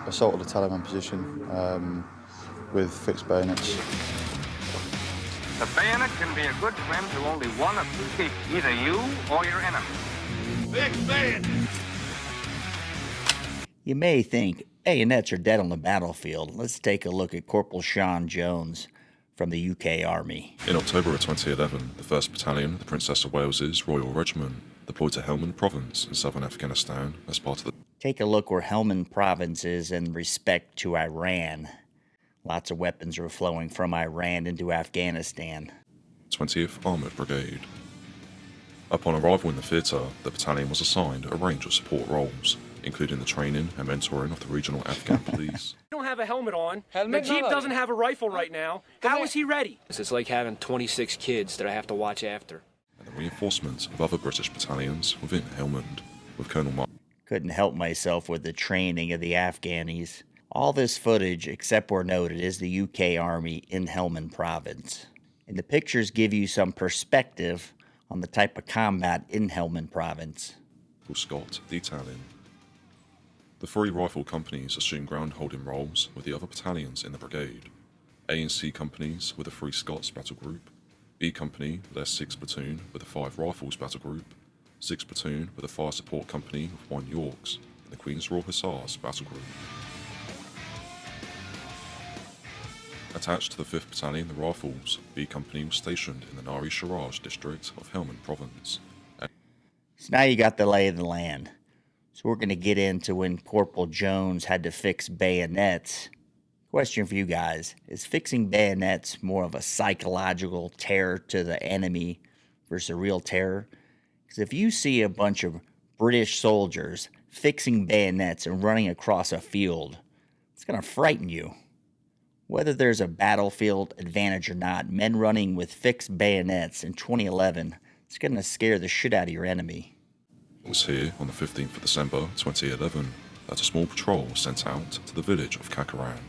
assaulted a Taliban position with fixed bayonets. The bayonet can be a good friend to only one of two people, either you or your enemy. Fixed bayonet! You may think bayonets are dead on the battlefield. Let's take a look at Corporal Sean Jones from the UK Army. In October of 2011, the 1st Battalion of the Princess of Wales's Royal Regiment deployed to Helmand Province in southern Afghanistan as part of the... Take a look where Helmand Province is in respect to Iran. Lots of weapons are flowing from Iran into Afghanistan. 20th Armoured Brigade. Upon arrival in the theatre, the battalion was assigned a range of support roles, including the training and mentoring of the regional Afghan police. You don't have a helmet on. Najib doesn't have a rifle right now. How is he ready? It's like having 26 kids that I have to watch after. And the reinforcement of other British battalions within Helmand, with Colonel Mark. Couldn't help myself with the training of the Afghanis. All this footage, except where noted, is the UK Army in Helmand Province. And the pictures give you some perspective on the type of combat in Helmand Province. Scott detailing. The 3 rifle companies assumed ground-holding roles with the other battalions in the brigade. A and C companies with the 3 Scots battle group, B company with their 6th platoon with the 5 Rifles battle group, 6th platoon with a fire support company with 1 Yorks, and the Queen's Royal Hussars battle group. Attached to the 5th Battalion, the Rifles, B company was stationed in the Nari Sharaj district of Helmand Province. So now you got the lay of the land. So we're going to get into when Corporal Jones had to fix bayonets. Question for you guys, is fixing bayonets more of a psychological terror to the enemy versus a real terror? Because if you see a bunch of British soldiers fixing bayonets and running across a field, it's going to frighten you. Whether there's a battlefield advantage or not, men running with fixed bayonets in 2011, it's going to scare the shit out of your enemy. It was here on the 15th of December 2011 that a small patrol was sent out to the village of Kakaran.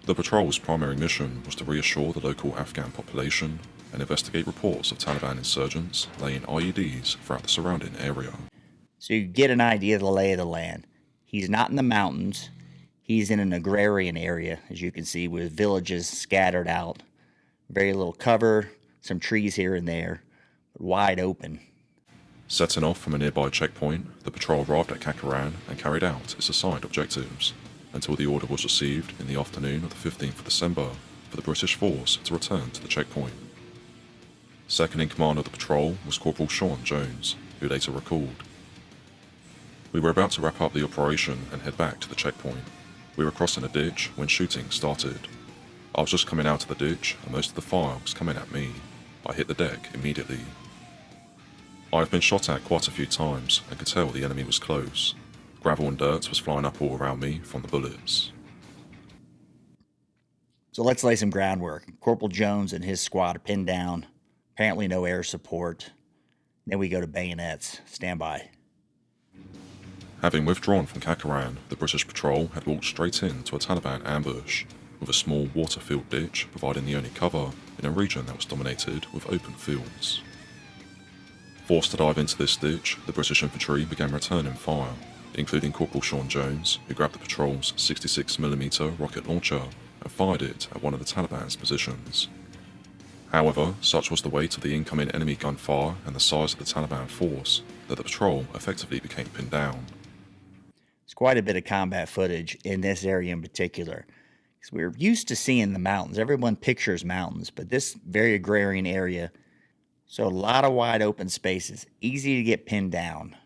The patrol's primary mission was to reassure the local Afghan population and investigate reports of Taliban insurgents laying IEDs throughout the surrounding area. So you get an idea of the lay of the land. He's not in the mountains. He's in an agrarian area, as you can see, with villages scattered out. Very little cover, some trees here and there, but wide open. Setting off from a nearby checkpoint, the patrol arrived at Kakaran and carried out its assigned objectives, until the order was received in the afternoon of the 15th of December for the British force to return to the checkpoint. Second in command of the patrol was Corporal Sean Jones, who later recalled, "We were about to wrap up the operation and head back to the checkpoint. We were crossing a ditch when shooting started. I was just coming out of the ditch and most of the fire was coming at me. I hit the deck immediately. I have been shot at quite a few times and could tell the enemy was close. Gravel and dirt was flying up all around me from the bullets." So let's lay some groundwork. Corporal Jones and his squad are pinned down. Apparently no air support. Then we go to bayonets. Stand by. Having withdrawn from Kakaran, the British patrol had walked straight into a Taliban ambush, with a small water-filled ditch providing the only cover in a region that was dominated with open fields. Forced to dive into this ditch, the British infantry began returning fire, including Corporal Sean Jones, who grabbed the patrol's 66mm rocket launcher and fired it at one of the Taliban's positions. However, such was the weight of the incoming enemy gunfire and the size of the Taliban force that the patrol effectively became pinned down. There's quite a bit of combat footage in this area in particular. Because we're used to seeing the mountains. Everyone pictures mountains, but this very agrarian area, so a lot of wide open spaces, easy to get pinned down.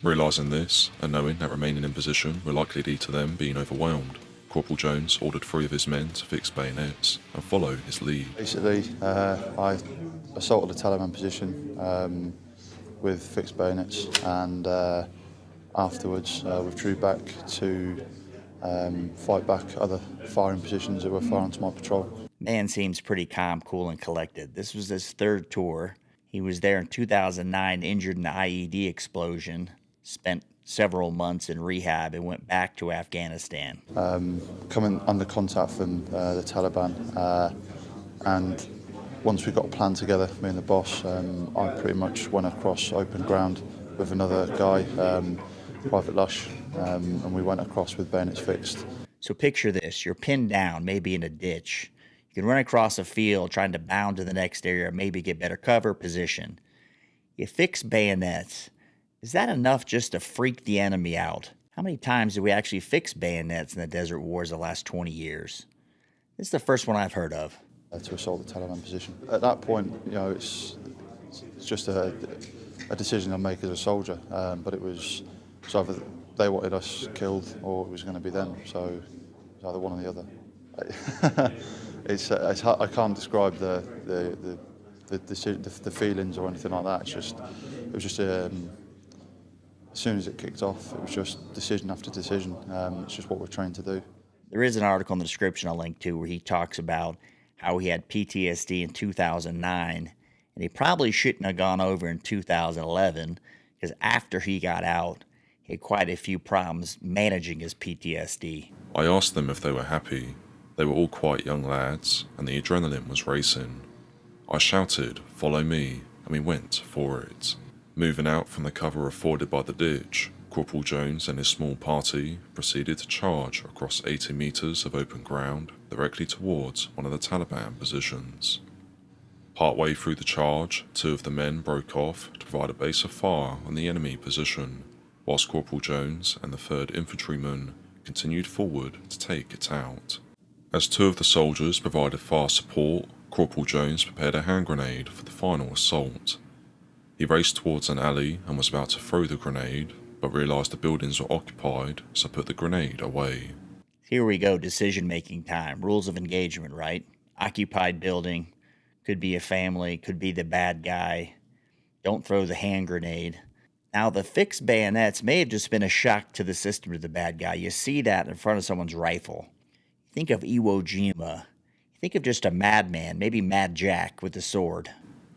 Realising this, and knowing that remaining in position would likely lead to them being overwhelmed, Corporal Jones ordered 3 of his men to fix bayonets and follow his lead. Basically, I assaulted a Taliban position with fixed bayonets, and afterwards withdrew back to fight back other firing positions that were firing to my patrol. Man seems pretty calm, cool, and collected. This was his 3rd tour. He was there in 2009, injured in an IED explosion, spent several months in rehab, and went back to Afghanistan. Coming under contact from the Taliban, and once we got a plan together, me and the boss, I pretty much went across open ground with another guy, Private Lush, and we went across with bayonets fixed. So picture this. You're pinned down, maybe in a ditch. You can run across a field trying to bound to the next area, maybe get better cover position. You fix bayonets. Is that enough just to freak the enemy out? How many times did we actually fix bayonets in the Desert Wars the last 20 years? This is the first one I've heard of. To assault the Taliban position. At that point, it's just a decision I make as a soldier. But it was either they wanted us killed or it was going to be them. So it was either one or the other. It's hard, I can't describe the feelings or anything like that. It was just as soon as it kicked off, it was just decision after decision. It's just what we're trained to do. There is an article in the description I'll link to where he talks about how he had PTSD in 2009, and he probably shouldn't have gone over in 2011 because after he got out, he had quite a few problems managing his PTSD. I asked them if they were happy. They were all quite young lads, and the adrenaline was racing. I shouted, "Follow me," and we went for it. Moving out from the cover afforded by the ditch, Corporal Jones and his small party proceeded to charge across 80 metres of open ground directly towards one of the Taliban positions. Partway through the charge, 2 of the men broke off to provide a base of fire on the enemy position, whilst Corporal Jones and the 3rd Infantryman continued forward to take it out. As 2 of the soldiers provided fire support, Corporal Jones prepared a hand grenade for the final assault. He raced towards an alley and was about to throw the grenade, but realised the buildings were occupied, so put the grenade away. Here we go, decision-making time. Rules of engagement, right? Occupied building. Could be a family, could be the bad guy. Don't throw the hand grenade. Now, the fixed bayonets may have just been a shock to the system to the bad guy. You see that in front of someone's rifle. Think of Iwo Jima. Think of just a madman, maybe Mad Jack with a sword.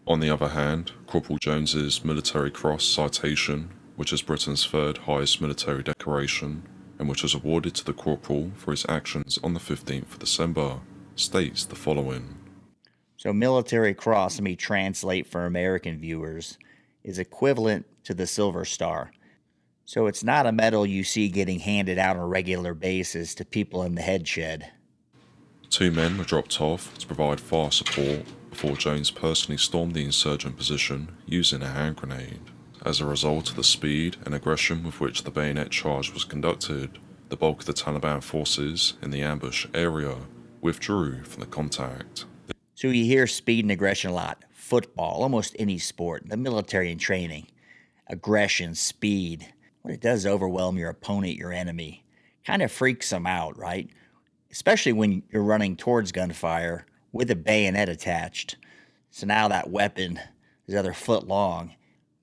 On the other hand, Corporal Jones's Military Cross citation, which is Britain's 3rd highest military decoration, and which was awarded to the corporal for his actions on the 15th of December, states the following. So Military Cross, let me translate for American viewers, is equivalent to the Silver Star. So it's not a medal you see getting handed out on a regular basis to people in the headshed. 2 men were dropped off to provide fire support before Jones personally stormed the insurgent position using a hand grenade. As a result of the speed and aggression with which the bayonet charge was conducted, the bulk of the Taliban forces in the ambush area withdrew from the contact. So you hear speed and aggression a lot. Football, almost any sport, the military and training. Aggression, speed. What it does is overwhelm your opponent, your enemy. Kind of freaks them out, right? Especially when you're running towards gunfire with a bayonet attached. So now that weapon is another foot long.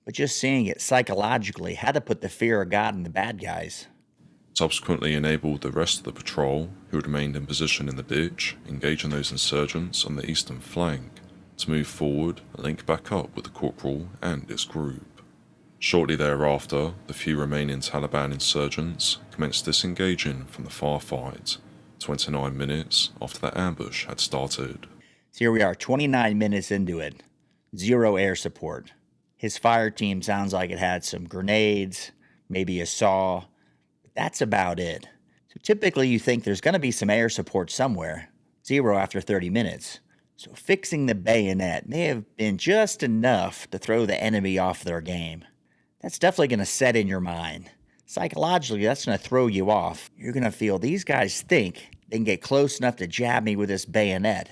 But just seeing it psychologically had to put the fear of God in the bad guys. Subsequently enabled the rest of the patrol, who had remained in position in the ditch, engaging those insurgents on the eastern flank, to move forward and link back up with the corporal and his group. Shortly thereafter, the few remaining Taliban insurgents commenced disengaging from the firefight, 29 minutes after the ambush had started. So here we are, 29 minutes into it. 0 air support. His fire team sounds like it had some grenades, maybe a saw. But that's about it. So typically you think there's going to be some air support somewhere. 0 after 30 minutes. So fixing the bayonet may have been just enough to throw the enemy off their game. That's definitely going to set in your mind. Psychologically, that's going to throw you off. You're going to feel these guys think they can get close enough to jab me with this bayonet.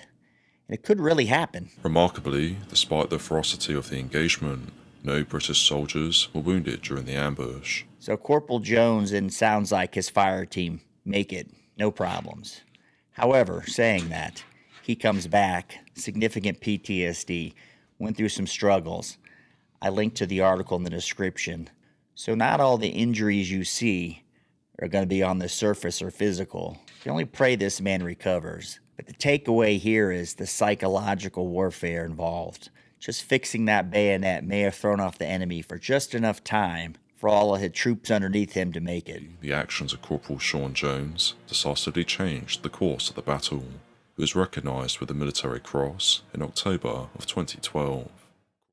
And it could really happen. Remarkably, despite the ferocity of the engagement, no British soldiers were wounded during the ambush. So Corporal Jones and sounds like his fire team make it, no problems. However, saying that, he comes back, significant PTSD, went through some struggles. I linked to the article in the description. So not all the injuries you see are going to be on the surface or physical. You can only pray this man recovers. But the takeaway here is the psychological warfare involved. Just fixing that bayonet may have thrown off the enemy for just enough time for all of his troops underneath him to make it. The actions of Corporal Sean Jones decisively changed the course of the battle. He was recognised with the Military Cross in October of 2012.